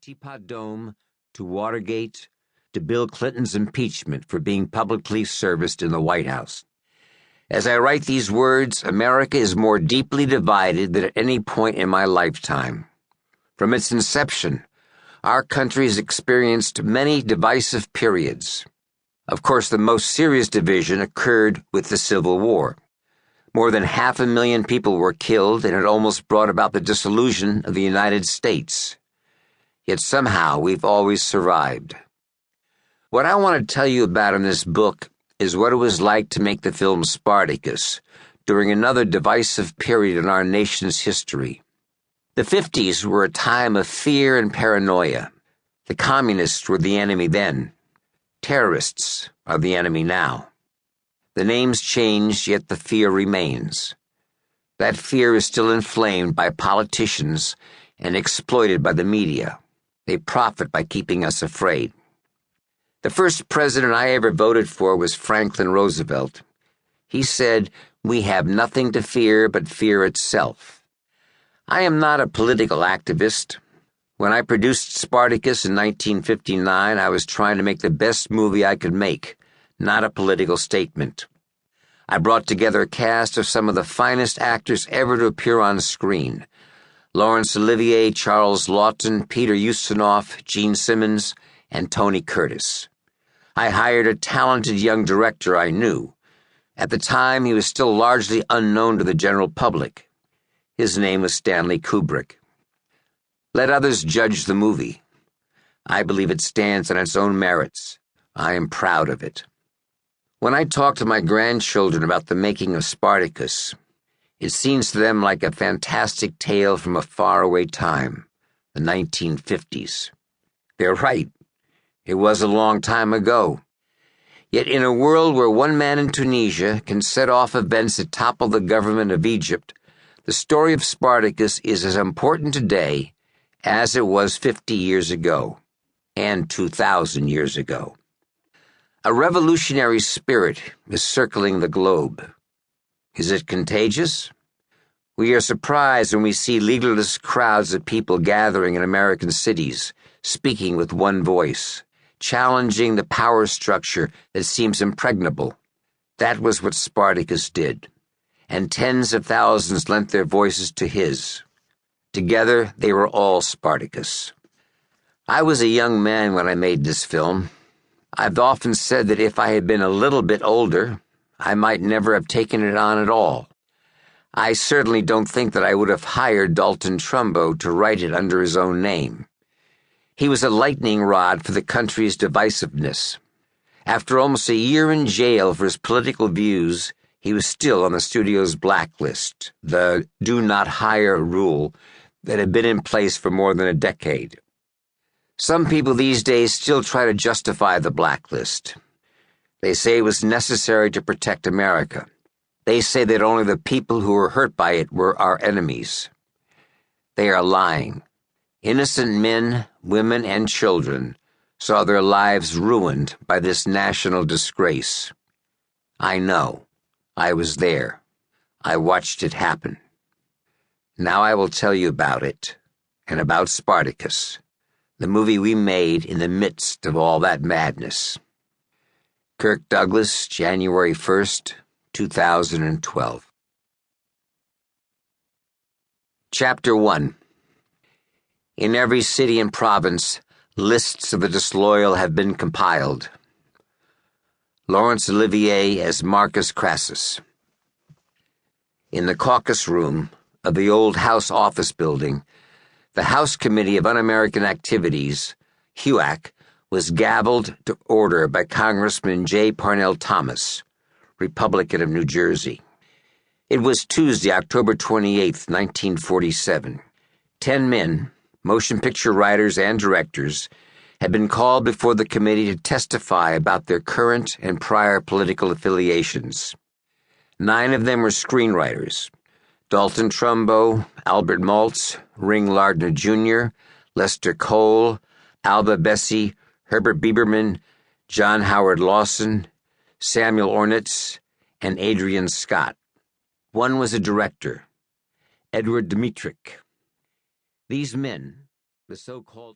Teapot Dome, to Watergate, to Bill Clinton's impeachment for being publicly serviced in the White House. As I write these words, America is more deeply divided than at any point in my lifetime. From its inception, our country has experienced many divisive periods. Of course, the most serious division occurred with the Civil War. More than 500,000 people were killed, and it almost brought about the dissolution of the United States. Yet somehow we've always survived. What I want to tell you about in this book is what it was like to make the film Spartacus during another divisive period in our nation's history. The 50s were a time of fear and paranoia. The communists were the enemy then. Terrorists are the enemy now. The names changed, yet the fear remains. That fear is still inflamed by politicians and exploited by the media. They profit by keeping us afraid. The first president I ever voted for was Franklin Roosevelt. He said, "We have nothing to fear but fear itself." I am not a political activist. When I produced Spartacus in 1959, I was trying to make the best movie I could make, not a political statement. I brought together a cast of some of the finest actors ever to appear on screen: Laurence Olivier, Charles Laughton, Peter Ustinov, Gene Simmons, and Tony Curtis. I hired a talented young director I knew. At the time, he was still largely unknown to the general public. His name was Stanley Kubrick. Let others judge the movie. I believe it stands on its own merits. I am proud of it. When I talk to my grandchildren about the making of Spartacus, it seems to them like a fantastic tale from a faraway time, the 1950s. They're right. It was a long time ago. Yet in a world where one man in Tunisia can set off events that topple the government of Egypt, the story of Spartacus is as important today as it was 50 years ago, and 2,000 years ago. A revolutionary spirit is circling the globe. Is it contagious? We are surprised when we see leaderless crowds of people gathering in American cities, speaking with one voice, challenging the power structure that seems impregnable. That was what Spartacus did, and tens of thousands lent their voices to his. Together, they were all Spartacus. I was a young man when I made this film. I've often said that if I had been a little bit older, I might never have taken it on at all. I certainly don't think that I would have hired Dalton Trumbo to write it under his own name. He was a lightning rod for the country's divisiveness. After almost a year in jail for his political views, he was still on the studio's blacklist, the do not hire rule that had been in place for more than a decade. Some people these days still try to justify the blacklist. They say it was necessary to protect America. They say that only the people who were hurt by it were our enemies. They are lying. Innocent men, women, and children saw their lives ruined by this national disgrace. I know. I was there. I watched it happen. Now I will tell you about it, and about Spartacus, the movie we made in the midst of all that madness. Kirk Douglas, January 1st, 2012. Chapter 1. In every city and province, lists of the disloyal have been compiled. Laurence Olivier as Marcus Crassus. In the caucus room of the old House office building, the House Committee of Un-American Activities, HUAC, was gavelled to order by Congressman J. Parnell Thomas, Republican of New Jersey. It was Tuesday, October 28, 1947. 10 men, motion picture writers and directors, had been called before the committee to testify about their current and prior political affiliations. 9 of them were screenwriters: Dalton Trumbo, Albert Maltz, Ring Lardner Jr., Lester Cole, Alba Bessie, Herbert Bieberman, John Howard Lawson, Samuel Ornitz, and Adrian Scott. One was a director, Edward Dmytryk. These men, the so-called